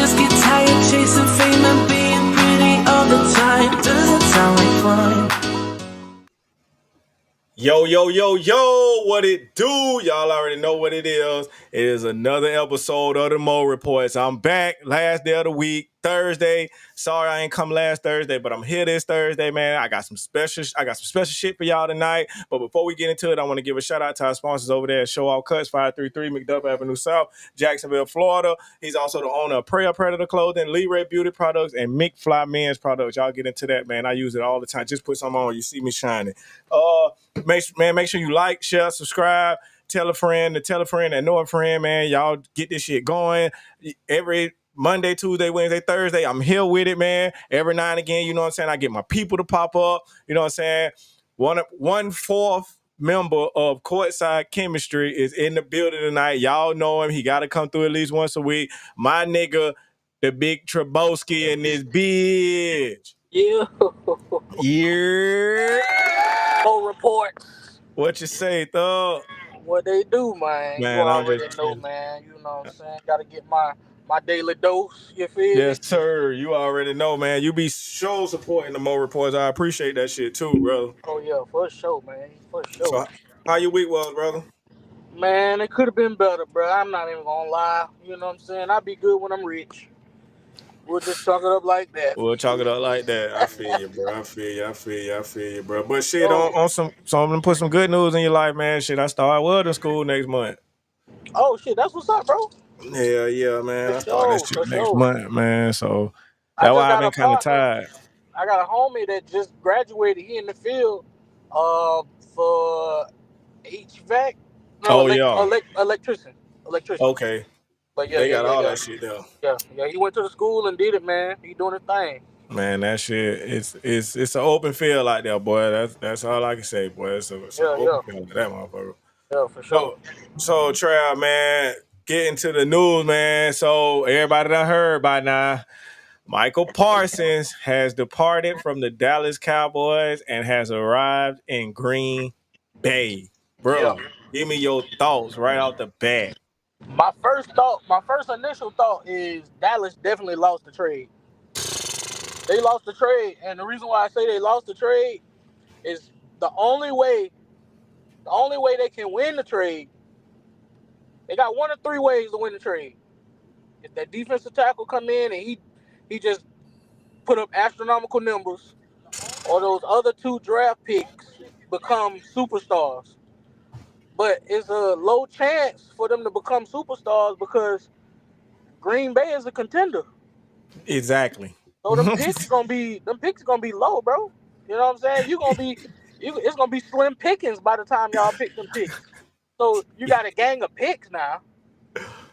just get tired chasing fame and being pretty all the time. Does it sound like fun? Yo, yo, yo, yo, what it do? Y'all already know what it is. It is another episode of the Moe Reports. I'm back, last day of the week, Thursday. Sorry I ain't come last Thursday, but I'm here this Thursday, man. I got some special shit for y'all tonight. But before we get into it, I want to give a shout out to our sponsors over there at Show Off Cuts, 533 McDuff Avenue South, Jacksonville, Florida. He's also the owner of Prayer Predator Clothing, Lee Ray Beauty Products, and Mick Fly Men's Products. Y'all get into that, man. I use it all the time. Just put some on, you see me shining. Make sure you like, share, subscribe, tell a friend that know a friend, man. Y'all get this shit going. Every Monday, Tuesday, Wednesday, Thursday, I'm here with it, man. Every now and again, you know what I'm saying? I get my people to pop up, you know what I'm saying? One fourth member of Courtside Chemistry is in the building tonight. Y'all know him. He got to come through at least once a week. My nigga, the big Treboski in this bitch. Yeah. Yeah. Moe Reports. What you say, thug? What they do, man. Man, You I'm already just know, man. You know what I'm saying? Gotta get my daily dose. You feel me? Yes, sir. You already know, man. You be so supporting the Moe Reports. I appreciate that shit too, bro. Oh yeah, for sure, man. For sure. So, how your week was, brother? Man, it could have been better, bro. I'm not even gonna lie. You know what I'm saying? I'll be good when I'm rich. We'll just chalk it up like that. We'll chalk it up like that. I feel you, bro. I feel you, bro. But shit, Oh. on some, so I'm gonna put some good news in your life, man. Shit, I start welding school next month. Oh shit, that's what's up, bro. Hell yeah, man. I For start that sure, shit for next sure. month, man. So I that's just why I've got been a kind of partner. tired. I got a homie that just graduated here in the field for HVAC. No, Oh yeah. electrician. Okay. But yeah, They yeah, got yeah, all yeah. that shit there. Yeah. He went to the school and did it, man. He doing his thing. Man, that shit, it's an open field out there, boy. That's all I can say, boy. It's an Yeah, open field like that motherfucker. yeah, for sure. So Trav, man, getting to the news, man. So everybody done heard by now. Michael Parsons has departed from the Dallas Cowboys and has arrived in Green Bay. Yeah. Bro, give me your thoughts right out the bat. My first initial thought is Dallas definitely lost the trade. They lost the trade, and the reason why I say they lost the trade is the only way they can win the trade. They got one of three ways to win the trade. If that defensive tackle come in and he just put up astronomical numbers, or those other two draft picks become superstars. But it's a low chance for them to become superstars because Green Bay is a contender. Exactly. So them picks gonna be low, bro. You know what I'm saying? It's gonna be slim pickings by the time y'all pick them picks. So you got a gang of picks now.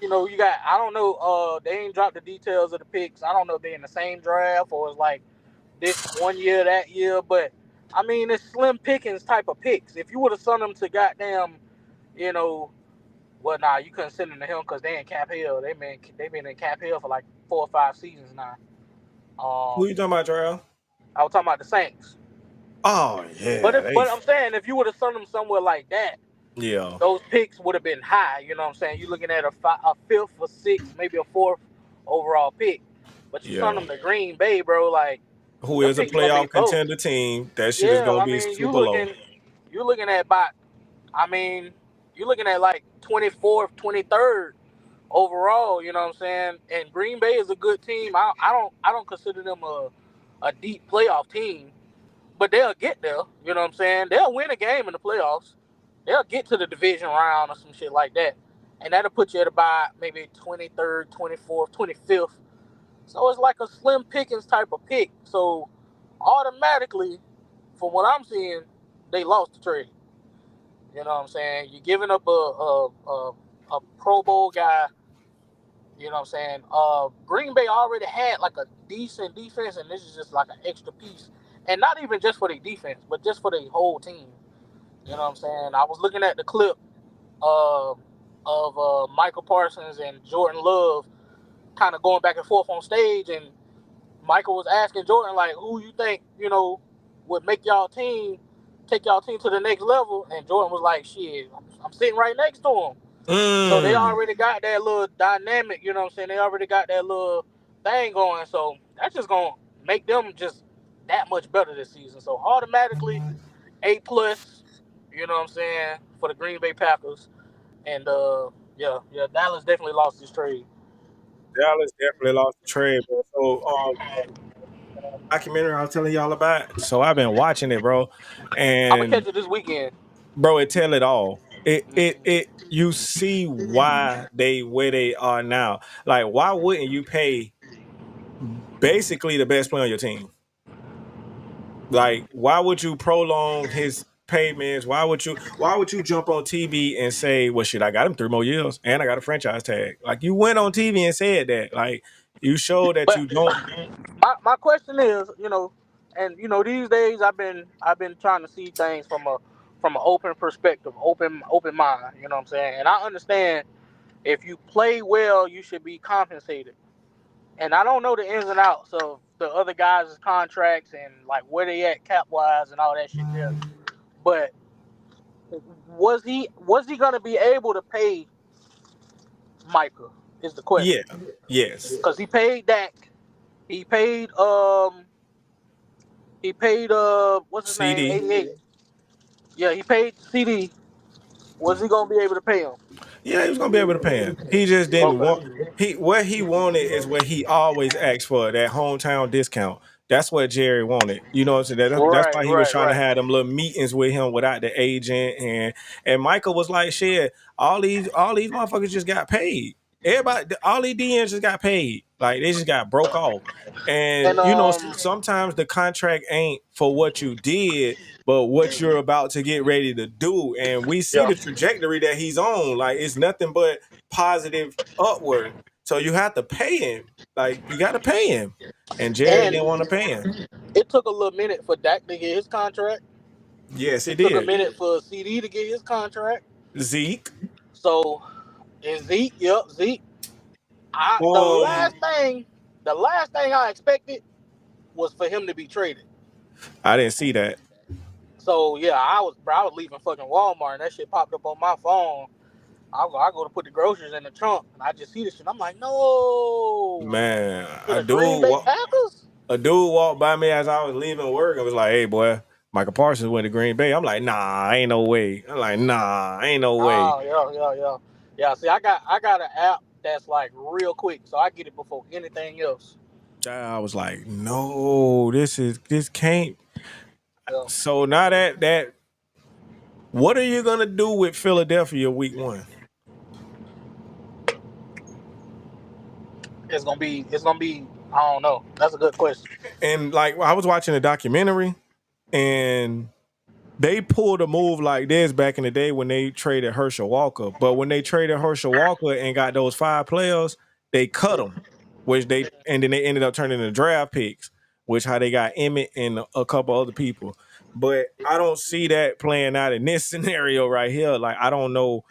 You know, you got, I don't know, they ain't dropped the details of the picks. I don't know if they're in the same draft or it's like this one year, that year, but I mean it's slim pickings type of picks. If you would have sent them to goddamn, you know, well, nah, you couldn't send them to him because they in Cap Hill. They been in Cap Hill for like 4 or 5 seasons now. Who you talking about, Trav? I was talking about the Saints. Oh yeah. But I'm saying if you would have sent them somewhere like that, yeah. those picks would have been high. You know what I'm saying? You're looking at a fifth or sixth, maybe a fourth overall pick. But you sent them to Green Bay, bro. Like, who them is a picks gonna be playoff low. contender team? That shit is Yeah, gonna I be mean, super low. you're looking at about, I mean, you're looking at like 24th, 23rd overall. You know what I'm saying? And Green Bay is a good team. I don't consider them a deep playoff team, but they'll get there. You know what I'm saying? They'll win a game in the playoffs. They'll get to the division round or some shit like that, and that'll put you at about maybe 23rd, 24th, 25th. So it's like a slim pickings type of pick. So automatically, from what I'm seeing, they lost the trade. You know what I'm saying? You're giving up a Pro Bowl guy. You know what I'm saying? Green Bay already had like a decent defense, and this is just like an extra piece. And not even just for their defense, but just for their whole team. You know what I'm saying? I was looking at the clip of Michael Parsons and Jordan Love kind of going back and forth on stage, and Michael was asking Jordan, like, who you think, you know, would make take y'all team to the next level? And Jordan was like, shit, I'm sitting right next to him. So they already got that little dynamic, you know what I'm saying? They already got that little thing going. So that's just gonna make them just that much better this season. So automatically A+, you know what I'm saying, for the Green Bay Packers. And yeah, Dallas definitely lost this trade. Dallas definitely lost the trade, bro. So documentary I was telling y'all about. So I've been watching it, bro. I'm gonna And catch it this weekend. bro, it tell it all. It Mhm. it you see why they where they are now. Like, why wouldn't you pay basically the best player on your team? Like, why would you prolong his payments? Why would you jump on TV and say, well, shit, I got him 3 more years and I got a franchise tag? Like, you went on TV and said that. Like, you show that But you don't. my question is, and these days I've been trying to see things from an open perspective, open mind. You know what I'm saying? And I understand if you play well, you should be compensated. And I don't know the ins and outs of the other guys' contracts and like where they at cap wise and all that shit there. But was he gonna be able to pay Micah? Is the Yeah. question. Yes. Because he paid Dak, he paid what's his name, CD. 88. Yeah, he paid CD. Was he gonna be able to pay him? Yeah, he was gonna be able to pay him. He just didn't want Okay. what he wanted is what he always asked for, that hometown discount. That's what Jerry wanted. You know what I'm saying? That's Right, why he was right, trying to right. have them little meetings with him without the agent. And Michael was like, shit, all these motherfuckers just got paid. Everybody, all these DMs just got paid. Like, they just got broke off. And And sometimes the contract ain't for what you did, but what you're about to get ready to do. And we see yeah. the trajectory that he's on. Like, it's nothing but positive upward. So you have to pay him. Like, you got to pay him. And Jerry And didn't want to pay him. it took a little minute for Dak to get his contract. Yes, it It took a did. minute for CD to get his contract. Zeke. So and Zeke, yep, Zeke. The Um, last thing I expected was for him to be traded. I didn't see that. So yeah, I was leaving fucking Walmart and that shit popped up on my phone. I go to put the groceries in the trunk and I just see this shit. I'm like, no, Man, to the Green Bay Packers. a dude walked by me as I was leaving work and was like, hey, boy, Michael Parsons went to Green Bay. I'm like, nah, ain't no way. I'm like, nah, ain't no way. Oh yeah. Yeah, see, I got an app that's like real quick, so I get it before anything else. I was like, no, this can't. Yeah. So now that what are you gonna do with Philadelphia week 1? It's gonna be. I don't know. That's a good question. And like, I was watching a documentary and they pulled a move like this back in the day when they traded Herschel Walker. But when they traded Herschel Walker and got those 5 players, they cut them, and then they ended up turning into draft picks, which how they got Emmett and a couple other people. But I don't see that playing out in this scenario right here. Like, I don't know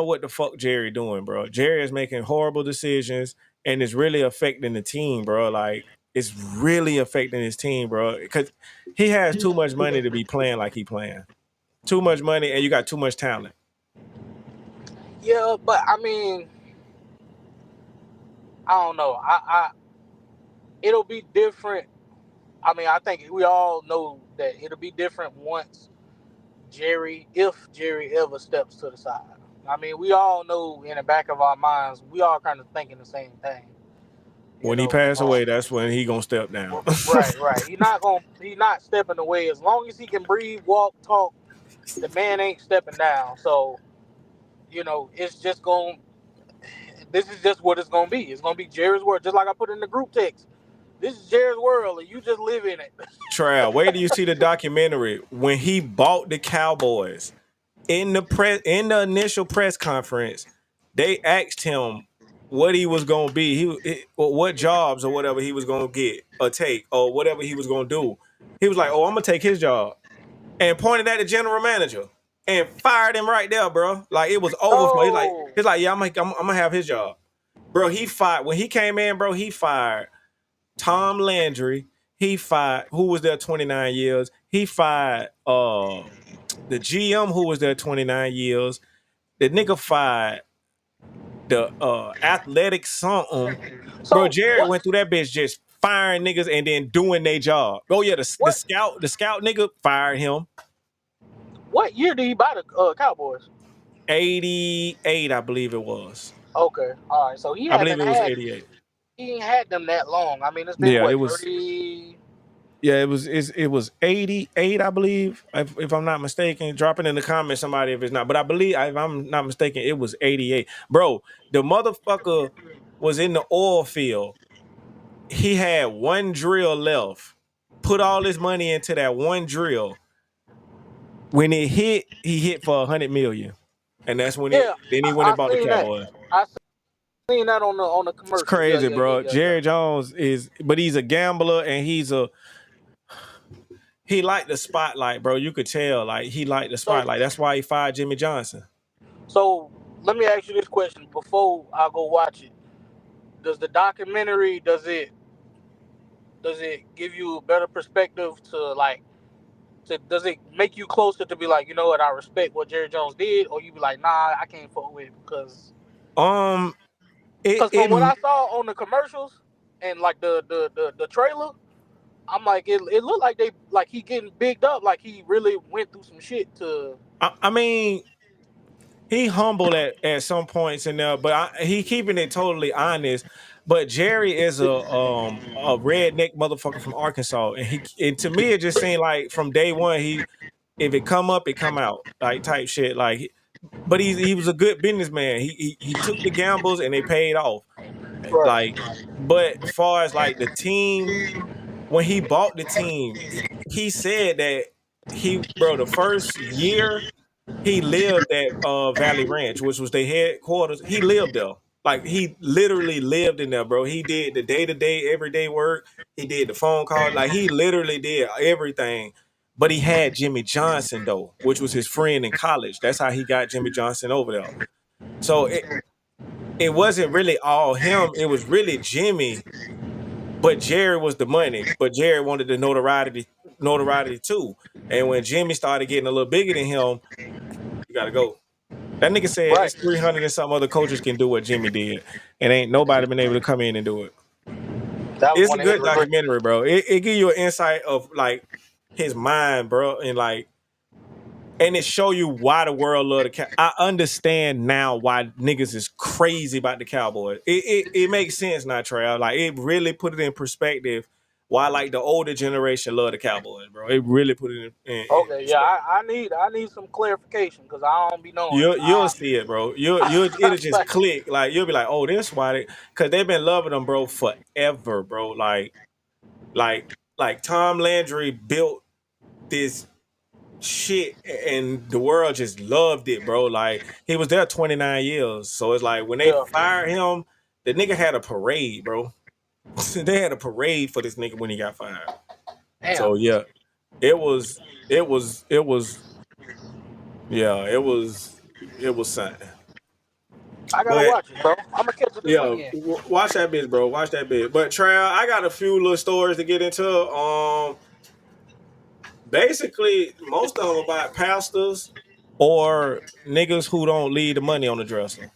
what the fuck Jerry doing, bro. Jerry is making horrible decisions and it's really affecting the team, bro. Like, it's really affecting his team, bro. Because he has too much money to be playing like he playing. Too much money and you got too much talent. Yeah, but I mean, I don't know. It'll be different. I mean, I think we all know that it'll be different once if Jerry ever steps to the side. I mean, we all know in the back of our minds, we all kind of thinking the same thing. You When he know, pass away, that's when he gonna step down. right. He's not stepping away as long as he can breathe, walk, talk. The man ain't stepping down. So it's just going. This is just what it's gonna be. It's gonna be Jerry's world, just like I put in the group text. This is Jerry's world, and you just live in it. Trav, wait till you see the documentary when he bought the Cowboys. In the initial press conference, they asked him what he was gonna be, or what jobs or whatever he was gonna get or take or whatever he was gonna do. He was like, "Oh, I'm gonna take his job," and pointed at the general manager and fired him right there, bro. Like, it was over for him. Oh, He's like, "Yeah, I'm gonna have his job, bro." He fired when he came in, bro. He fired Tom Landry. He fired who was there 29 years. He fired the GM who was there 29 years. The nigga fired athletic something. Bro, So Jared what went through that bitch just firing niggas and then doing their job. Oh yeah, what the scout nigga fired him. what year did he buy the Cowboys? 88, I believe it was. Okay, all right. So I believe it was 88. he ain't had them that long. I mean, it's been Yeah, it what was. 30. Yeah, it was 88, I believe, if I'm not mistaken. Drop it in the comments, somebody, if it's not. But I believe, if I'm not mistaken, it was 88. Bro, the motherfucker was in the oil field. He had one drill left. Put all his money into that one drill. When it hit, he hit for 100 million. And that's when Yeah, he went I and bought the seen that. Cowboys. I seen that on the It's commercial. Yeah, crazy, yeah, yeah, bro. yeah, yeah. Jerry Jones but he's a gambler and he liked the spotlight, bro. You could tell, like, he liked the So spotlight. That's why he fired Jimmy Johnson. so let me ask you this question before I go watch it. Does the documentary does it give you a better perspective to like does it make you closer to be like, you know what, I respect what Jerry Jones did, or you be like, nah, I can't fuck with it Um, it because from what it I saw on the commercials and like the trailer, I'm like it looked like they like he getting bigged up, like he really went through some shit to. I mean, he humbled at some points in there, but he keeping it totally honest. But Jerry is a redneck motherfucker from Arkansas, and to me it just seemed like from day one if it come up, it come out, like, type shit. Like, but he was a good businessman. He took the gambles and they paid off. Right. Like, but far as like the team, when he bought the team, he said that the first year he lived at Valley Ranch, which was their headquarters. He lived there. Like, he literally lived in there, bro. He did the day-to-day, everyday work. He did the phone call. Like, he literally did everything. But he had Jimmy Johnson, though, which was his friend in college. That's how he got Jimmy Johnson over there. So it wasn't really all him. It was really Jimmy, but Jerry was the money. But Jerry wanted the notoriety too. And when Jimmy started getting a little bigger than him, you gotta go. That nigga said Right. it's 300 and some other coaches can do what Jimmy did, and ain't nobody been able to come in and do it. That was It's a one of his good regrets. documentary, bro. It give you an insight of like his mind, bro, and like, and it show you why the world love the I understand now why niggas is crazy about the Cowboys. It makes sense now, Trey. Like, it really put it in perspective why, like, the older generation love the Cowboys, bro. It really put it in Okay, yeah, perspective. I need some clarification because I don't be knowing. You'll see it, bro. It'll just Like, click. Like, you'll be like, oh, that's why because they've been loving them, bro, forever, bro. Like like Tom Landry built this shit and the world just loved it, bro. Like, he was there 29 years. So it's like when they yeah, fired him, the nigga had a parade, bro. They had a parade for this nigga when he got fired. damn, So yeah, it was yeah, it was something. I gotta But watch it, bro. I'm gonna catch it this yeah, weekend. watch that bitch, bro. Watch that bitch. But Trail, I got a few little stories to get into. Basically, most of them about pastors or niggas who don't leave the money on the dresser.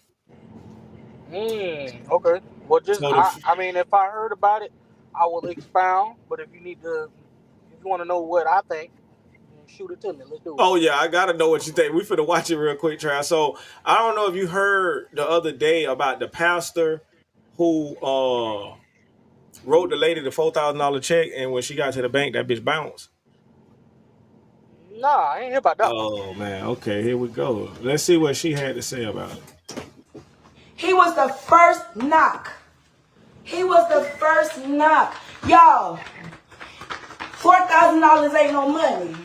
Okay. Well, just So the I mean, if I heard about it, I will expound. But if you need to, if you want to know what I think, shoot it to me. Let's do it. Oh yeah, I gotta know what you think. We finna watch it real quick, Trav. So I don't know if you heard the other day about the pastor who wrote the lady the $4,000 check, and when she got to the bank, that bitch bounced. Nah, I ain't hear about that one. Oh man, okay, here we go. Let's see what she had to say about it. He was the first knock. He was the first knock. Y'all, $4,000 ain't no money.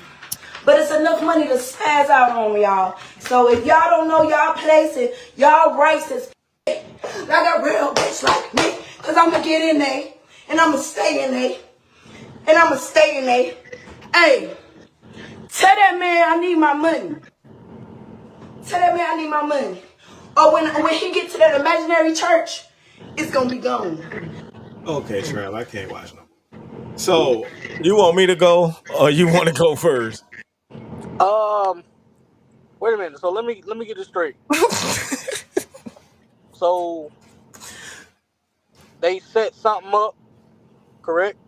But it's enough money to spaz out on y'all. So if y'all don't know y'all place and y'all racist, like a real bitch like me, because I'm going to get in there, and I'm going to stay in there, and I'm going to stay in there. Hey, tell that man I need my money. Tell that man I need my money. Or when he get to that imaginary church, it's going to be gone. Okay, Trav, I can't watch no more. So you want me to go, or you want to go first? Wait a minute. So let me get this straight. So they set something up, correct?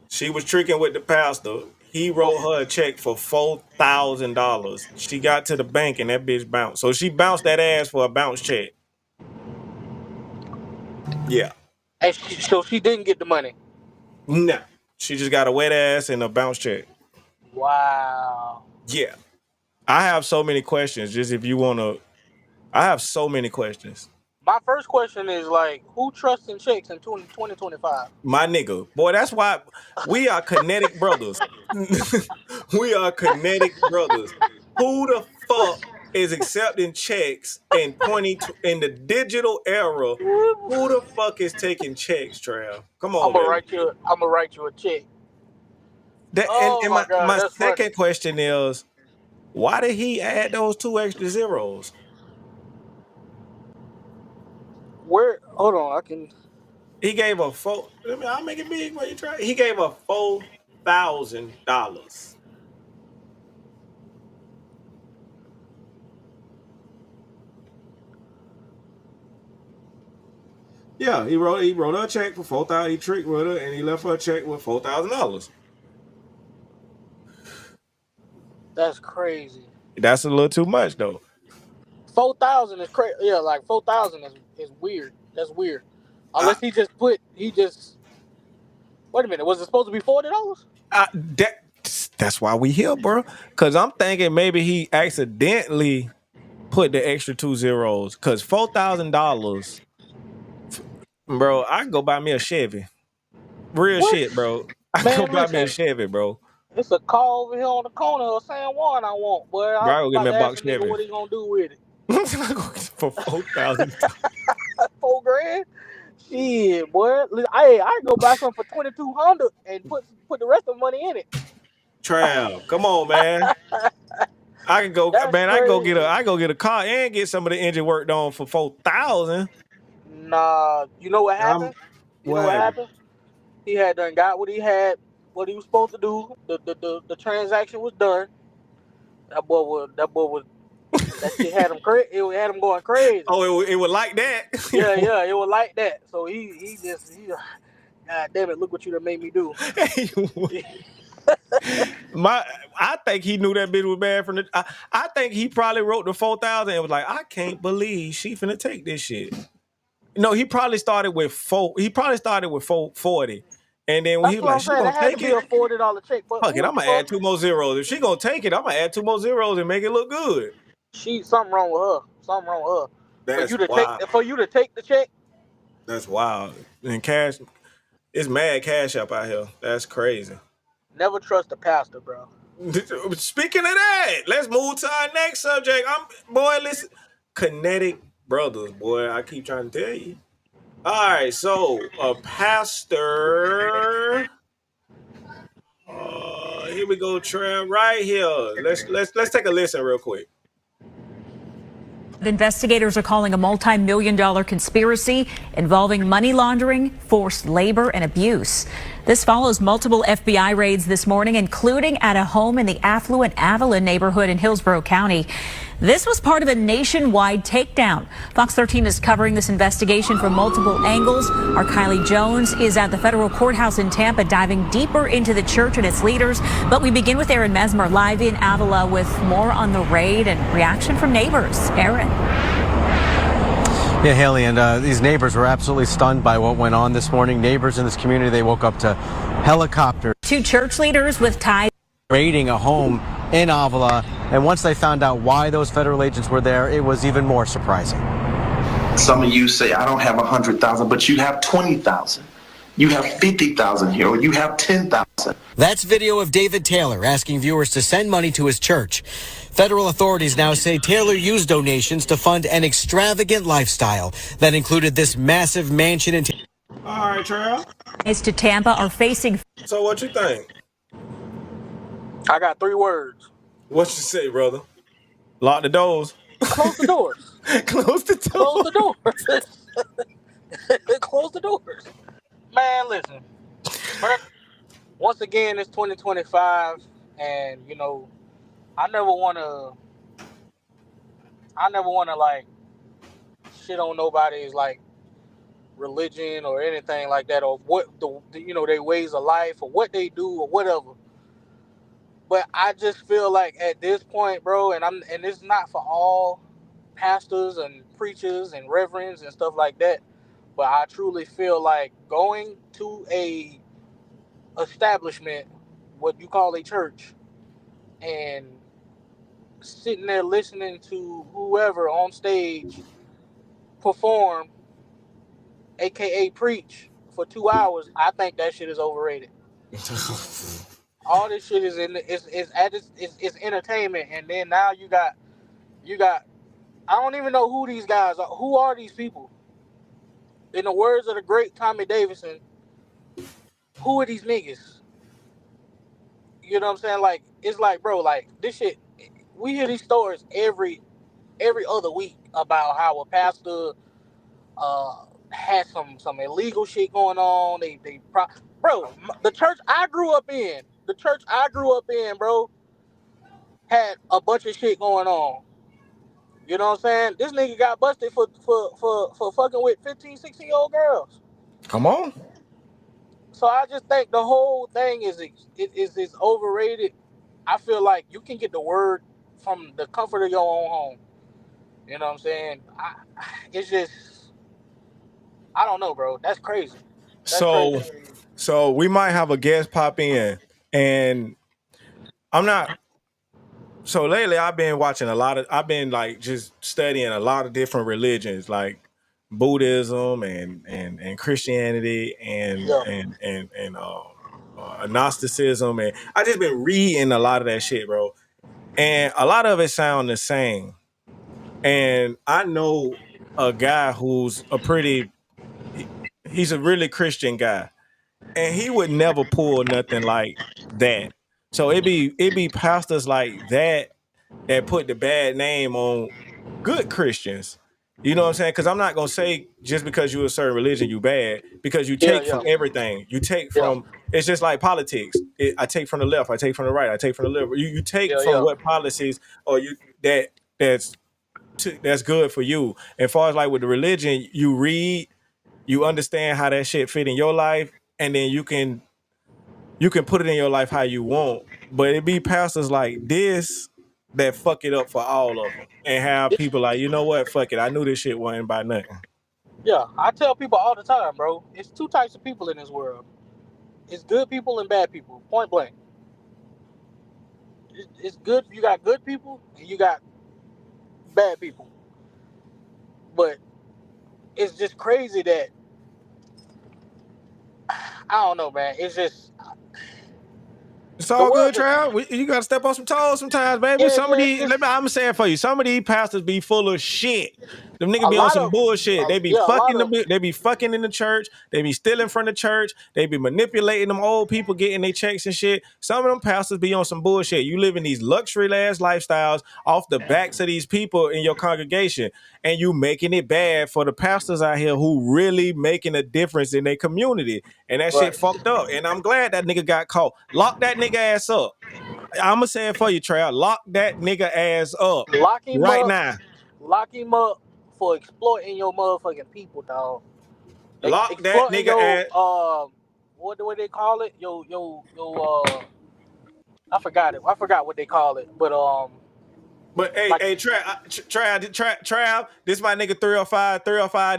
She was tricking with the pastor. He wrote her a check for $4,000. She got to the bank and that bitch bounced. So she bounced that ass for a bounce check. Yeah. And so she didn't get the money. No. She just got a wet ass and a bounce check. Wow. Yeah. I have so many questions. Just if you want to, I have so many questions. My first question is like, who trusts in checks in 2025? My nigga. Boy, that's why we are kinetic brothers. We are kinetic brothers. Who the fuck is accepting checks in in the digital era? Who the fuck is taking checks, Trav? Come on, baby. I'm gonna write you a check. That, Oh and my God, my that's funny. second question is, why did he add those 2 extra zeros? Where? Hold on, I can. He gave a four. I'll make it big while you try. He gave her $4,000. Yeah, he wrote her a check for $4,000. He tricked with her and he left her a check with $4,000. That's crazy. That's a little too much though. 4,000 is crazy. Yeah, like 4,000 is weird. That's weird. Unless he just. Wait a minute. Was it supposed to be $40? That's why we here, bro. Cause I'm thinking maybe he accidentally put the extra 2 zeros. Cause $4,000, bro. I can go buy me a Chevy. Real What? shit, bro. I Man, can go buy me a listen. Chevy, bro. It's a car over here on the corner of San Juan I want, boy. Bro, I'm I go get about me a to ask box the nigga Chevy. what he gonna do with it. For $4,000. $4,000? Shit, boy. Hey, I can go buy something for 2,200 and put the rest of the money in it. Trav, come on, man. I can go, That's man. crazy. I go get a car and get some of the engine work done for $4,000. Nah, you know what happened? You know what happened? He had done got what he was supposed to do. The transaction was done. That shit had him crazy. It had him going crazy. Oh, it was like that. Yeah, it was like that. So he God damn it! Look what you done made me do. I think he knew that bitch was bad from the. I think he probably wrote the 4,000 and was like, I can't believe she finna take this shit. No, he probably started with 440, and then when That's he was what like, I'm she saying. That gonna had to take be it. a $40 check. But Fuck it, who I'm the gonna add fuck? 2 more zeros. If she gonna take it, I'm gonna add 2 more zeros and make it look good. Something wrong with her. Something wrong with her. That's wild. For you to take the check. That's wild. And cash, it's mad cash up out here. That's crazy. Never trust a pastor, bro. Speaking of that, let's move to our next subject. Listen, kinetic brothers, boy. I keep trying to tell you. All right, so a pastor. Here we go, Trev. Right here. Let's take a listen real quick. Investigators are calling a multi-million-dollar conspiracy involving money laundering, forced labor, and abuse. This follows multiple FBI raids this morning, including at a home in the affluent Avalon neighborhood in Hillsborough County. This was part of a nationwide takedown. Fox 13 is covering this investigation from multiple angles. Our Kylie Jones is at the federal courthouse in Tampa, diving deeper into the church and its leaders. But we begin with Aaron Mesmer live in Avila with more on the raid and reaction from neighbors. Aaron. Yeah, Haley, and these neighbors were absolutely stunned by what went on this morning. Neighbors in this community, they woke up to helicopters. 2 church leaders with ties raiding a home in Avila, and once they found out why those federal agents were there, it was even more surprising. Some of you say, I don't have 100,000, but you have 20,000. You have 50,000 here, or you have 10,000. That's video of David Taylor asking viewers to send money to his church. Federal authorities now say Taylor used donations to fund an extravagant lifestyle that included this massive mansion in All right, Trev. to Tampa are facing. So what you think? I got 3 words. What you say, brother? Lock the doors. Close the doors. Close the doors. Close the doors. Close the doors. Man, listen. Once again, it's 2025, and I never want to like shit on nobody's like religion or anything like that, or what their ways of life or what they do or whatever. But I just feel like at this point, bro, and it's not for all pastors and preachers and reverends and stuff like that, but I truly feel like going to a establishment, what you call a church, and sitting there listening to whoever on stage perform, aka preach, for 2 hours, I think that shit is overrated. All this shit is it's entertainment, and then now you got I don't even know who these guys are. Who are these people? In the words of the great Tommy Davidson, who are these niggas? You know what I'm saying? Like, it's like, bro, like this shit. We hear these stories every other week about how a pastor had some illegal shit going on. Bro, the church I grew up in, bro, had a bunch of shit going on. You know what I'm saying? This nigga got busted for fucking with 15, 16-year-old girls. Come on. So I just think the whole thing is overrated. I feel like you can get the word from the comfort of your own home. You know what I'm saying? It's just, I don't know, bro. That's crazy. So we might have a guest pop in, and I'm not. So lately, I've been like just studying a lot of different religions, like Buddhism and Christianity and Gnosticism, and I just been reading a lot of that shit, bro. And a lot of it sound the same. And I know a guy who's he's a really Christian guy, and he would never pull nothing like that. So it be pastors like that put the bad name on good Christians. You know what I'm saying? Because I'm not gonna say just because you're a certain religion you bad, because you take from everything. You take from it's just like politics. I take from the left, I take from the right, I take from the liberal. You take from what policies or you that's good for you. And far as like with the religion, you read, you understand how that shit fit in your life, and then you can put it in your life how you want. But it be pastors like this that fuck it up for all of them and have people like, you know what, fuck it, I knew this shit wasn't by nothing. Yeah, I tell people all the time, bro. It's two types of people in this world. It's good people and bad people, point blank. It's good. You got good people and you got bad people. But it's just crazy that I don't know, man. It's just it's all good, Trav. You gotta step on some toes sometimes, baby. I'm saying for you, some of these pastors be full of shit. Them niggas be on some bullshit. They be they be fucking in the church. They be stealing from the church. They be manipulating them old people, getting their checks and shit. Some of them pastors be on some bullshit. You live in these luxury ass lifestyles off the backs of these people in your congregation, and you making it bad for the pastors out here who really making a difference in their community. And that shit fucked up. And I'm glad that nigga got caught. Lock that nigga ass up. I'ma say it for you, Trav. Lock that nigga ass up. Lock him right up. now. Lock him up for exploiting your motherfucking people, dog. Lock that nigga ass. What do they call it? I forgot it. I forgot what they call it. But hey, Trav, this my nigga 305.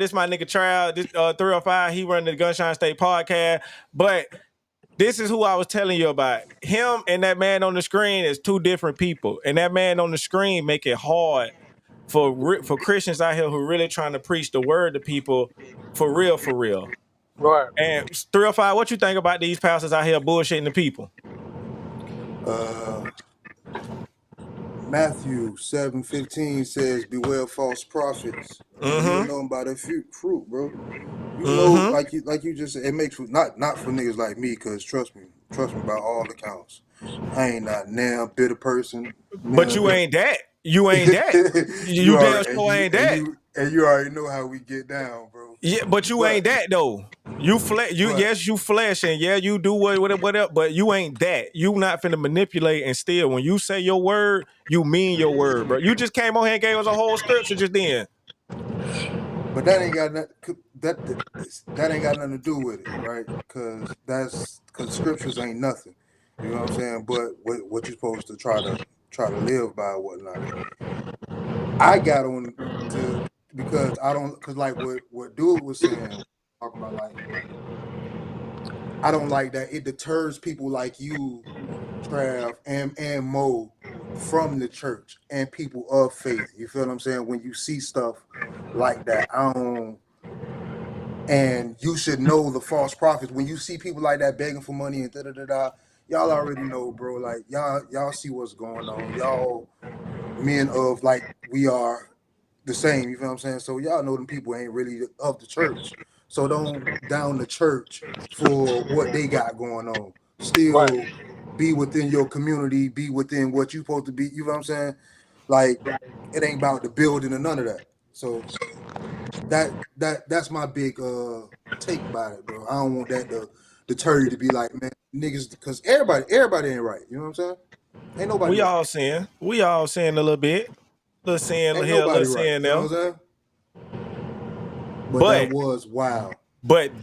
This my nigga Trav. This 305. He run the Gunshine State podcast. But this is who I was telling you about. Him and that man on the screen is two different people, and that man on the screen make it hard for Christians out here who really trying to preach the word to people for real. Right. And 305, what you think about these pastors out here bullshitting the people? Matthew 7:15 says, "Beware false prophets. You know them by their fruit, bro. You know, like you just said, it makes not for niggas like me, cause trust me, by all accounts, I ain't not now bitter person. But you ain't that. You ain't that. You damn sure ain't that. And you already know how we get down, bro. Yeah, but you ain't that though. You flesh, and yeah, you do whatever, but you ain't that. You not finna manipulate and steal. When you say your word, you mean your word, bro. You just came on here and gave us a whole scripture just then. But that ain't got that ain't got nothing to do with it, right? Because scriptures ain't nothing. You know what I'm saying? But what you're supposed to try to live by or whatnot. I got on to because I don't because like what dude was saying, talking about like I don't like that it deters people like you, Trav, and Moe from the church and people of faith. You feel what I'm saying? When you see stuff like that, and you should know the false prophets. When you see people like that begging for money and y'all already know, bro. Like y'all see what's going on. Y'all men of like we are the same. You feel what I'm saying? So y'all know them people ain't really of the church. So don't down the church for what they got going on. Still be within your community, be within what you supposed to be. You know what I'm saying? Like it ain't about the building or none of that. So that's my big take about it, bro. I don't want that to deter you to be like, man, niggas, because everybody ain't right. You know what I'm saying? Ain't nobody We right. all sin. We all sin a little bit. Little sin Ain't here, little nobody right. sin You know there. what I'm saying? But that But was wild.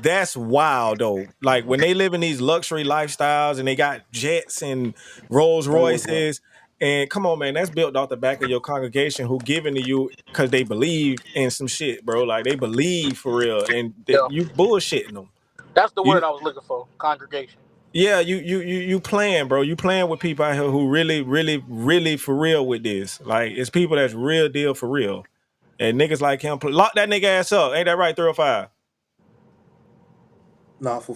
that's wild though. Like when they live in these luxury lifestyles and they got jets and Rolls That was wild. Royces, and come on, man, that's built off the back of your congregation who giving to you because they believe in some shit, bro. Like they believe for real, and Yeah, you bullshitting them. that's the You word I was looking for. Congregation. Yeah, you playing, bro. You playing with people out here who really for real with this. Like it's people that's real deal for real. And niggas like him, lock that nigga ass up. Ain't that right, 305? Nah, for a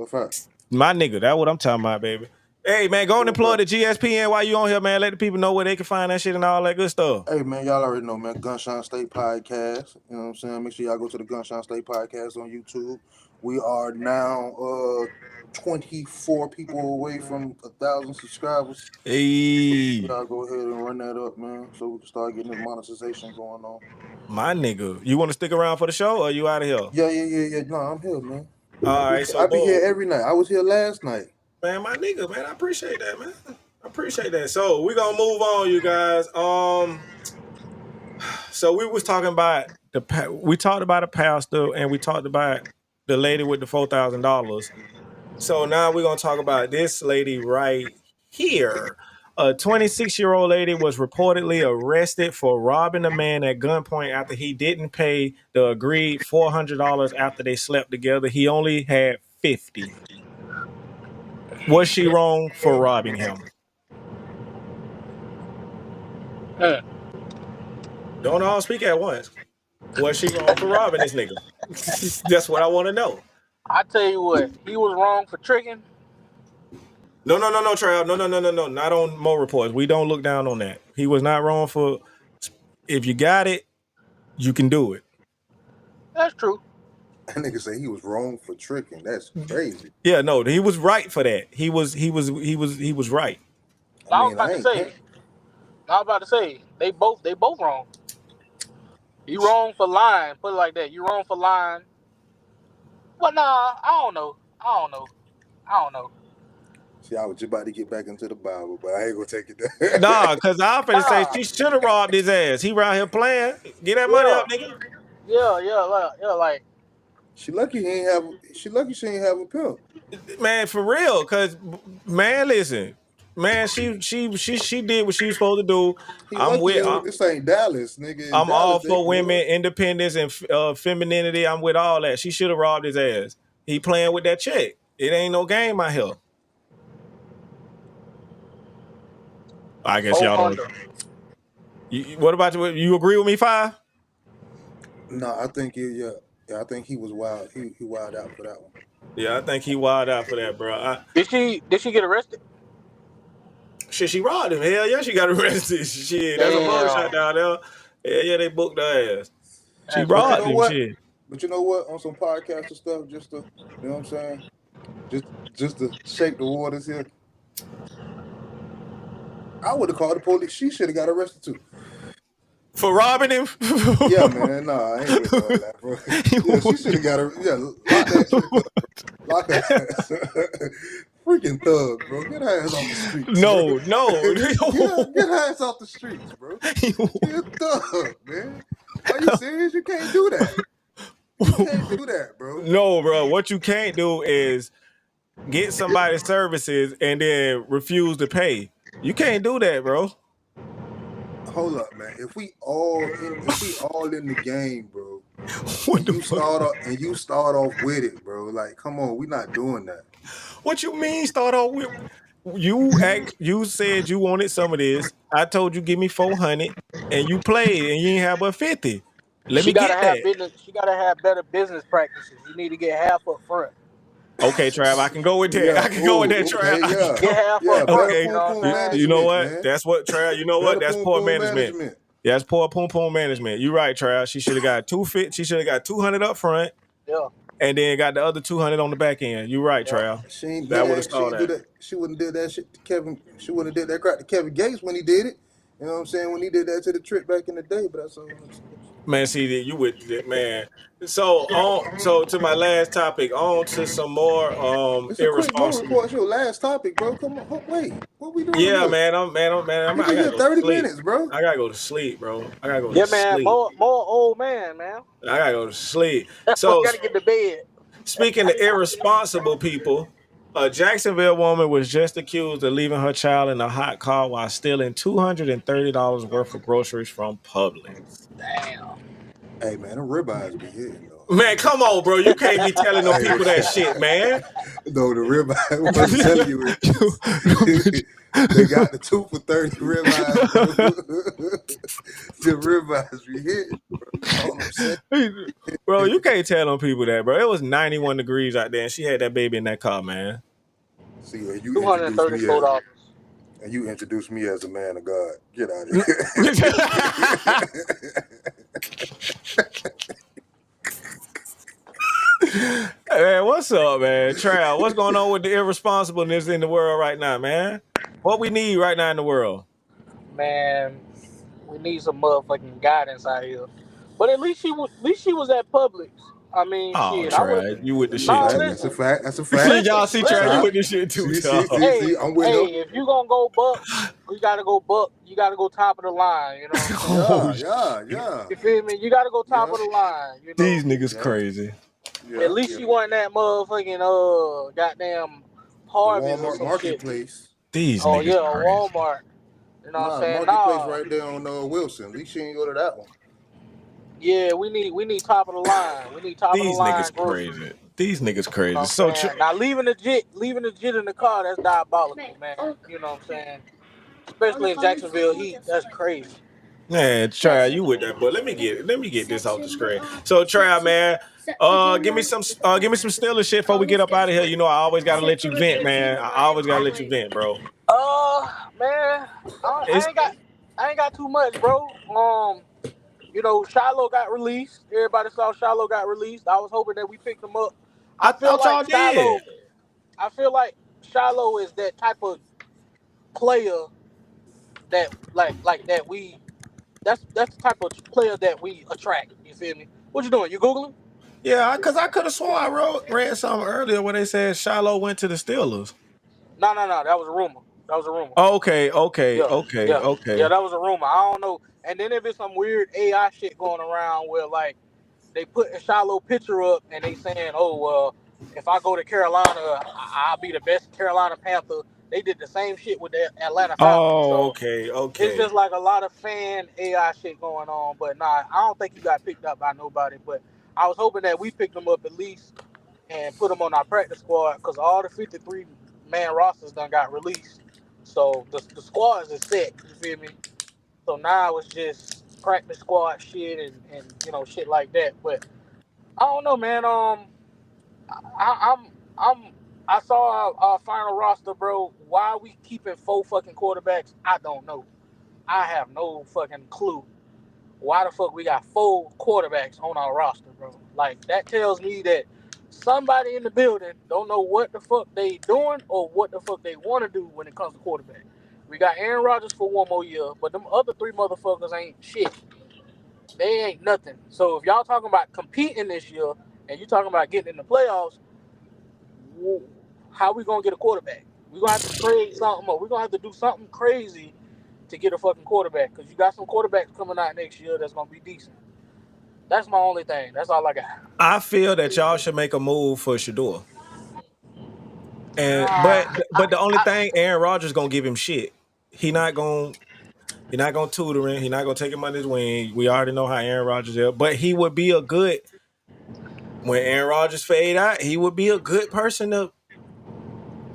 fact. My nigga, that's what I'm talking about, baby. Hey, man, go and For a employ fact. the GSPN while you on here, man. Let the people know where they can find that shit and all that good stuff. Hey man, y'all already know, man. Gunshine State Podcast. You know what I'm saying? Make sure y'all go to the Gunshine State Podcast on YouTube. We are now 24 people away from 1,000 subscribers. Hey, Y'all go ahead and run that up, man, so we can start getting this monetization going on. my nigga. You want to stick around for the show or you out of here? Yeah. No, I'm here, man. All right, so I be here boom. every night. I was here last night. Man, my nigga, man, I appreciate that, man. I appreciate that. So we're gonna move on, you guys. So we was talking about we talked about a pastor and we talked about the lady with the $4,000. So now we're gonna talk about this lady right here. A 26-year-old lady was reportedly arrested for robbing a man at gunpoint after he didn't pay the agreed $400 after they slept together. He only had 50. Was she wrong for robbing him? Mm. Don't all speak at once. Was she wrong for robbing this nigga? That's what I want to know. I tell you what, he was wrong for tricking. No, Trav. No. Not on Moe Reports. We don't look down on that. He was not wrong for. If you got it, you can do it. That's true. That nigga say he was wrong for tricking. That's crazy. Yeah, no, he was right for that. He was right. I I was mean, about to say. I was about to say they both wrong. You wrong for lying. Put it like that. You wrong for lying. But nah, I don't know. I don't know. See, I was just about to get back into the Bible, but I ain't gonna take it there. Nah, cause I'm finna say Nah. she should have robbed his ass. He around here playing. Get that money Yeah. up, nigga. Like She lucky she ain't have a pimp. Man, for real. Cause man, listen, man, she did what she was supposed to do. He I'm lucky with. this ain't Dallas, nigga. In I'm Dallas, all they for would. women independence and femininity. I'm with all that. She should have robbed his ass. He playing with that chick. It ain't no game out here. I guess y'all don't. 400. What about you? You agree with me, Five? No, I think I think he was wild. He wild out for that one. Yeah, I think he wild out for that, bro. Did she get arrested? Shit, she robbed him. Hell yeah, she got arrested. Shit, that's a mugshot Damn. down there. Hell yeah, they booked her ass. She That's But you robbed know crazy. him. what? Shit. But you know what? On some podcast and stuff, just to you know what I'm saying? Just to shake the waters here. I would have called the police. She should have got arrested too. For robbing him? Yeah, man. Nah, I ain't with all that, bro. Yeah, she should have got her. Yeah, lock that trick up. Lock her ass. Freaking thug, bro. Get her ass off the streets, bro. No. Get her ass off the streets, bro. She a thug, man. Are you serious? You can't do that. You can't do that, bro. No, bro. What you can't do is get somebody's services and then refuse to pay. You can't do that, bro. Hold up, man. If we all in the game, bro, What and the you fuck? start off with it, bro. Like, come on, we not doing that. What you mean start off with? You said you wanted some of this. I told you give me 400 and you played and you ain't have but 50. Let She me gotta get have that. business. She gotta have better business practices. You need to get half up front. Okay, Trav, I can go with that. Yeah. I can go with that, Oh, Trav. okay. I can Yeah. Get go. half Yeah. up front. Better Okay. You poom know what poom I'm saying? You know management, what? man. That's what Trav. You know what? Better That's poom poor poom management. management. Yeah, that's poor poom management. You're right, Trav. She should have got 250. She should have got 200 up front Yeah. and then got the other 200 on the back end. You're right, Yeah. Trav. She ain't do That would have that. She ain't do started. that. She wouldn't did that shit to Kevin. She wouldn't did that crap to Kevin Gates when he did it. You know what I'm saying? When he did that to the trick back in the day. But that's all I'm saying. Man, see that you would man. So to my last topic, on to some more It's a quick Moe irresponsible. report. It's your last topic, bro. Come on. Wait. What we doing Yeah, here? man. We I been gotta here go to 30 sleep. minutes, bro. I gotta go to sleep, bro. I gotta go to Yeah, man. sleep. More old man, man. I gotta go to sleep. We So gotta get to bed. speaking of irresponsible people, a Jacksonville woman was just accused of leaving her child in a hot car while stealing $230 worth of groceries from Publix. Damn. Hey, man, them ribeyes be hitting, though. Man, come on, bro. You can't be telling them Hey, people that shit, man. no, the ribeye. What I'm telling you is, they got the 2 for 30 ribeyes, bro. The ribeyes be hitting, bro. All I'm saying. Bro, you can't tell them people that, bro. It was 91 degrees out there, and she had that baby in that car, man. See, and you $234. introduced me as a man of God. Get out of here. Man, what's up, man? Trav, what's going on with the irresponsibleness in the world right now, man? What we need right now in the world? Man, we need some motherfucking guidance out here. But at least she was at Publix. I mean, Oh, shit. I would. Trav, you with the That's shit a fact. too. That's a Listen. fact. That's a See, fact. y'all see, Listen. Trav, you with this shit too, dog. See, I'm with Hey, him. if you gonna go buck, you gotta go buck. You gotta go top of the line. You know what I'm saying? Yeah. You feel me? You gotta go top Yeah. of the line. You know. These niggas Yeah. crazy. Yeah. At least she wasn't that motherfucking goddamn Harvey's or Walmart some Marketplace. These shit. Oh niggas yeah, crazy. Walmart. You know what I'm saying? Marketplace Nah. right there on Wilson. At least she ain't go to that one. Yeah, we need top of the line. We need top of the These line niggas groceries. crazy. These niggas You know crazy. what So, I'm saying? Now leaving the jit in the car, that's diabolical, man. You know what I'm saying? Especially in Jacksonville heat, that's crazy. man, Trav, you with that, but let me get this off the screen. So, Trav, man, give me some Steelers shit before we get up out of here. You know, I always gotta let you vent, man. I always gotta let you vent, bro. Man, It's I ain't got too much, bro. You know, Shiloh got released. Everybody saw Shiloh got released. I was hoping that we picked him up. I thought y'all did. I feel like Shiloh is that type of player that like that we that's the type of player that we attract. You feel me? What you doing? You Googling? Yeah, because I could have swore I read something earlier where they said Shiloh went to the Steelers. No. That was a rumor. That was a rumor. Okay. Yeah, that was a rumor. I don't know. And then if it's some weird AI shit going around where like they put a Shiloh picture up and they saying, oh well, if I go to Carolina, I'll be the best Carolina Panther. They did the same shit with the Atlanta Falcons. Oh, So okay. it's just like a lot of fan AI shit going on. But nah, I don't think he got picked up by nobody. But I was hoping that we picked him up at least and put him on our practice squad because all the 53 man rosters done got released. So the squads is set. You feel me? So now it's just practice squad shit and you know shit like that. But I don't know, man. I saw our final roster, bro. Why are we keeping 4 fucking quarterbacks? I don't know. I have no fucking clue. Why the fuck we got 4 quarterbacks on our roster, bro? Like that tells me that somebody in the building don't know what the fuck they doing or what the fuck they want to do when it comes to quarterback. We got Aaron Rodgers for 1 more year, but them other 3 motherfuckers ain't shit. They ain't nothing. So if y'all talking about competing this year and you talking about getting in the playoffs, how we gonna get a quarterback? We gonna have to trade something, or we gonna have to do something crazy to get a fucking quarterback. Because you got some quarterbacks coming out next year that's gonna be decent. That's my only thing. That's all I got. I feel that y'all should make a move for Shador. And Uh, but the only thing, Aaron Rodgers gonna give him shit. He not gonna tutor him. He not gonna take him under his wing. We already know how Aaron Rodgers is. But he would be a good when Aaron Rodgers fade out. He would be a good person to.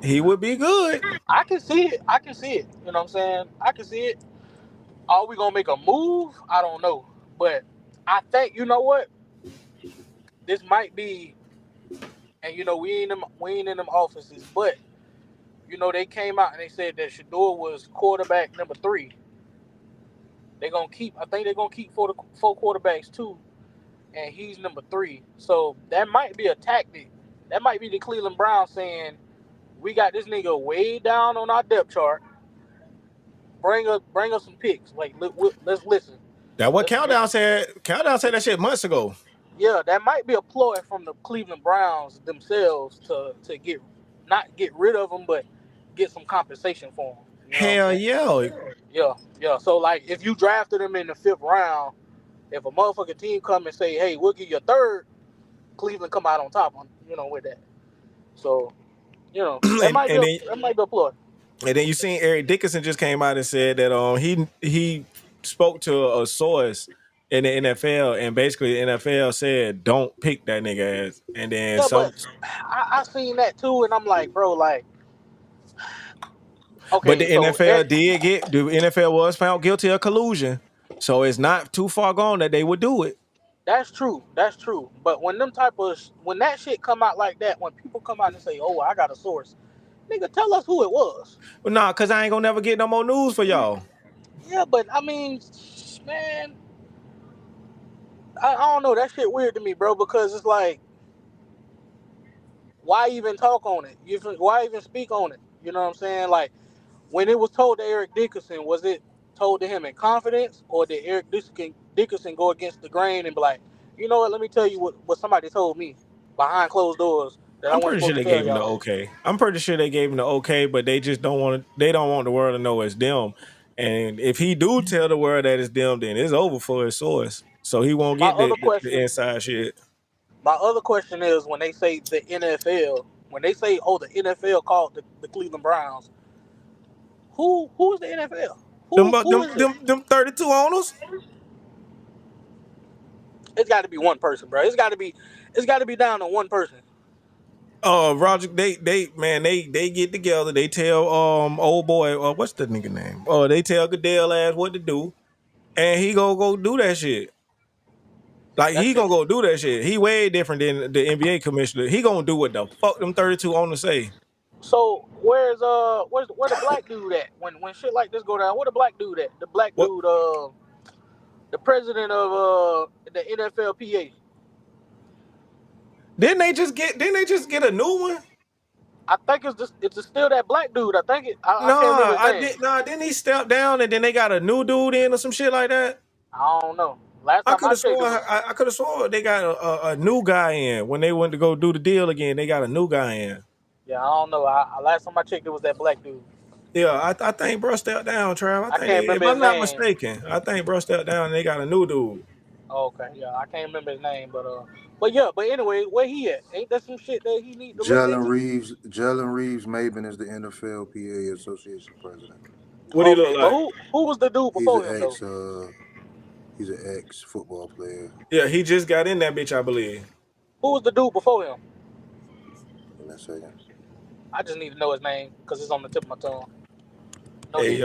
He would be good. I can see it. I can see it. You know what I'm saying? I can see it. Are we gonna make a move? I don't know. But I think you know what? This might be, and we ain't in them offices, but they came out and they said that Shador was quarterback number 3. I think they're gonna keep four quarterbacks too, and he's number 3. So that might be a tactic. That might be the Cleveland Browns saying, we got this nigga way down on our depth chart. Bring us some picks. Like, let's listen. That what Countdown said. Countdown said that shit months ago. Yeah, that might be a ploy from the Cleveland Browns themselves to not get rid of them, but get some compensation for them. Hell yeah. Yeah. So like, if you drafted them in the 5th round, if a motherfucking team come and say, "Hey, we'll give you a 3rd," Cleveland come out on top with that. So, that might be a ploy. And then you seen Eric Dickerson just came out and said that he spoke to a source in the NFL, and basically the NFL said don't pick that nigga ass. And then But I seen that too, and I'm like, bro, like, okay. But the NFL was found guilty of collusion, so it's not too far gone that they would do it. That's true. But when that shit come out like that, when people come out and say, "Oh, I got a source," nigga, tell us who it was. Well, nah, cause I ain't gonna never get no more news for y'all. Yeah, but I mean, man, I don't know. That shit weird to me, bro. Because it's like, why even talk on it? Why even speak on it? You know what I'm saying? Like, when it was told to Eric Dickerson, was it told to him in confidence, or did Eric Dickerson go against the grain and be like, you know what? Let me tell you what somebody told me behind closed doors that I I'm wasn't pretty sure supposed they to tell gave him the y'all. okay. I'm pretty sure they gave him the okay, but they just don't want to. They don't want the world to know it's them. And if he do tell the world that it's them, then it's over for his source. So he won't My get other the question, inside shit. my other question is, when they say the NFL, when they say, oh, the NFL called the Cleveland Browns, who is the NFL? Who is it? Them 32 owners. It's got to be one person, bro. It's got to be down to one person. Roger, they get together. They tell old boy, what's the nigga name? They tell Goodell ass what to do, and he go do that shit. Like, That he shit. gonna go do that shit. He way different than the NBA commissioner. He gonna do what the fuck them 32 owners say. So where the black dude at when shit like this go down? Where the black dude at? The black What? dude, the president of the NFLPA. Didn't they just get a new one? I think it's still that black dude. I think I can't remember Nah, his name. didn't he step down and then they got a new dude in or some shit like that? I don't know. Last I time could I have checked, it sworn was. I could have sworn they got a new guy in when they went to go do the deal again. They got a new guy in. Yeah, I don't know. Last time I checked, it was that black dude. Yeah, I think bro stepped down, Trav. I can't If remember his I'm not name. mistaken, I think bro stepped down and they got a new dude. Okay, yeah, I can't remember his name, but anyway, where he at? Ain't that some shit that he need to look Jalen into? Reeves Maben is the NFLPA Association president. What do he look Okay, but like? who was the dude before him though? He's an ex football player. Yeah, he just got in that bitch, I believe. Who was the dude before him? In a second. I just need to know his name because it's on the tip of my tongue. No Hey Diddy.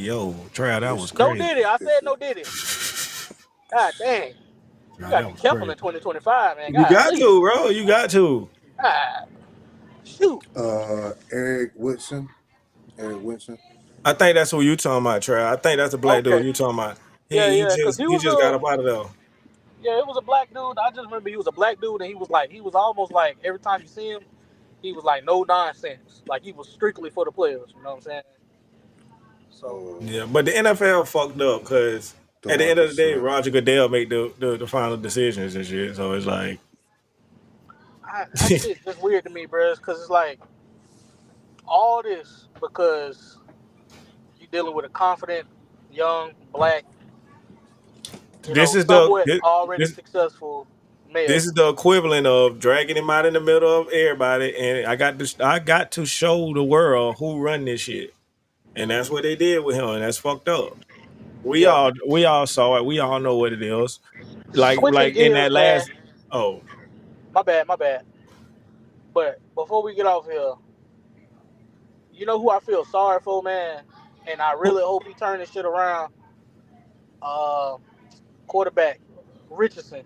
yo, Trav, that was No crazy. Diddy. I said no Diddy. God dang. You gotta be careful in 2025, man. You got God, to, bro. You got to. God. Shoot. Eric Whitson. I think that's who you talking about, Trav. I think that's the black dude Okay. you talking about. Yeah, because He just got up out of there. Yeah, it was a black dude. I just remember he was a black dude, and he was almost like, every time you see him, he was like no nonsense. Like, he was strictly for the players. You know what I'm saying? So Yeah, but the NFL fucked up because at the end of the day, Roger Goodell make the final decisions and shit. So it's like, that shit just weird to me, bro. Because it's like all this because you dealing with a confident, young, black You This know, is the somewhat already this successful this male. is the equivalent of dragging him out in the middle of everybody, and I got to show the world who run this shit, and that's what they did with him, and that's fucked up. Yeah. We all saw it. We all know what it is. Switching Like in that gears, man. last. Oh, My bad, my bad. But before we get off here, you know who I feel sorry for, man? And I really hope he turn this shit around. Uh, Quarterback Richardson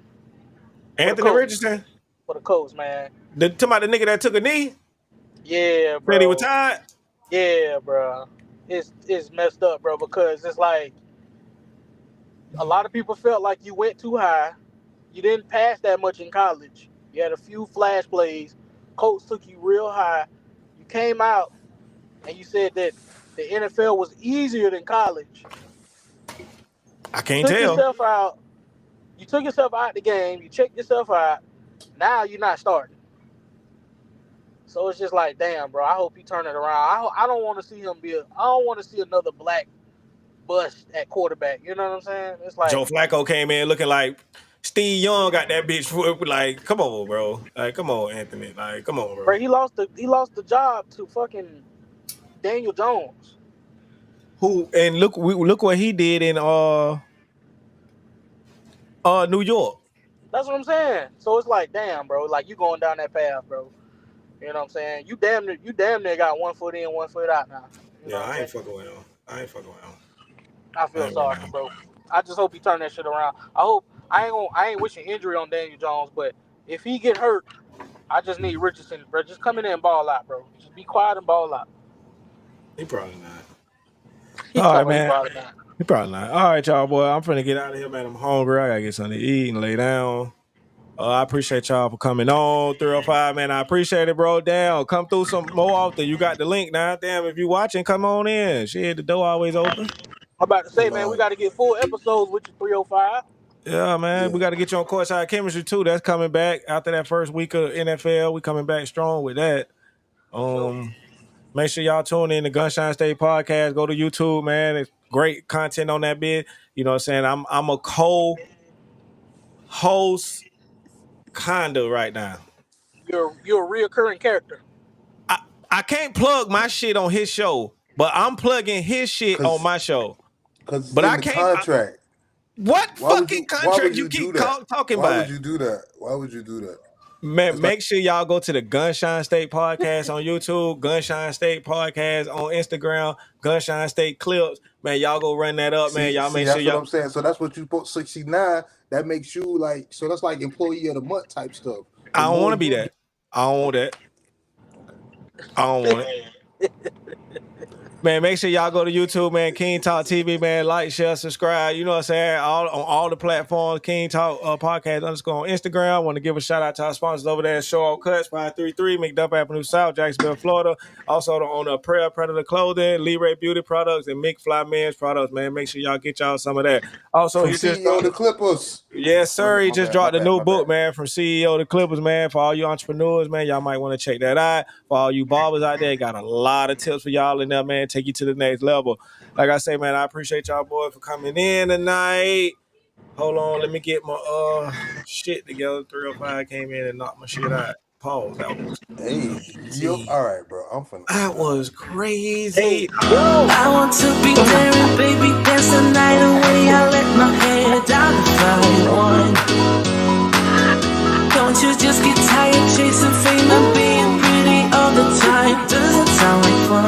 for the Anthony Colts. Richardson, For the Colts, man. talking about the nigga that took a knee, Yeah, said he was bro. tired. Yeah, bro. It's messed up, bro, because it's like a lot of people felt like you went too high. You didn't pass that much in college. You had a few flash plays. Coach took you real high. You came out and you said that the NFL was easier than college. I You can't took tell. yourself out. You took yourself out the game. You checked yourself out. Now you're not starting. So it's just like, damn, bro. I hope he turn it around. I don't want to see him I don't want to see another black bust at quarterback. You know what I'm saying? It's like, Joe Flacco came in looking like Steve Young got that bitch. Like, come on, bro. Like, come on, Anthony. Like, come on, bro. bro, he lost the job to fucking Daniel Jones. Who and look what he did in New York. That's what I'm saying. So it's like, damn, bro. Like, you going down that path, bro. You know what I'm saying? You damn near got 1 foot in, 1 foot out now. You know Yeah, what I I'm ain't saying? fucking with him. I ain't fucking with him. I feel sorry for bro. I just hope he turn that shit around. I ain't wishing injury on Daniel Jones, but if he get hurt, I just need Richardson, bro. Just come in there and ball out, bro. Just be quiet and ball out. He probably not. He All talking right, about he man. probably not. He probably not. All right, y'all, boy. I'm finna get out of here, man. I'm hungry. I gotta get something to eat and lay down. I appreciate y'all for coming on. 305, man. I appreciate it, bro. Damn, come through some more often. You got the link now. Damn, if you watching, come on in. Shit, the door always open. I'm about to say, man, we Lord. got to get full episodes with you, 305. Yeah, man. Yeah. We got to get you on courtside chemistry too. That's coming back after that first week of NFL. We coming back strong with that. Make sure y'all tune in to Gunshine State Podcast. Go to YouTube, man. It's great content on that bit. You know what I'm saying? I'm a co-host kinda right now. You're a reoccurring character. I can't plug my shit on his show, but I'm plugging his shit on my show. Because it's But in I the can't. contract. What Why would fucking why contract would you you do keep that? talking Why about? would you do that? Why would you do that? Man, That's like, make sure y'all go to the Gunshine State Podcast on YouTube, Gunshine State Podcast on Instagram, Gunshine State Clips. Man, y'all go run that up, man. Y'all see, make sure that's what y'all. I'm saying. So that's what you put 69. That makes you like, so that's like employee of the month type stuff. The I don't more want to be you that. I don't want that. I don't want it. Man, make sure y'all go to YouTube, man. Kyng Talk TV, man. Like, share, subscribe. You know what I'm saying? On all the platforms. Kyng Talk Podcast _ on Instagram. I want to give a shout out to our sponsors over there at Show All Cuts, 533 McDuff Avenue South, Jacksonville, Florida. Also on Prayer Predator Clothing, Lee Beauty Products, and Mick Fly Men's Products, man. Make sure y'all get y'all some of that. Also, from he just CEO the Clippers. Yes, sir. He just dropped a new book, my man, from CEO the Clippers, man. For all you entrepreneurs, man, y'all might want to check that out. For all you barbers out there, got a lot of tips for y'all in there, man. Take you to the next level. Like I say, man, I appreciate y'all boys for coming in tonight. Hold on, let me get my shit together. 305 came in and knocked my shit out. Pause. That was Hey, yo, all right, bro. I'm finna. that was crazy. Hey, yo! I want to be there and baby dance the night away. I let my hair down to 5-1. Don't you just get tired chasing fame and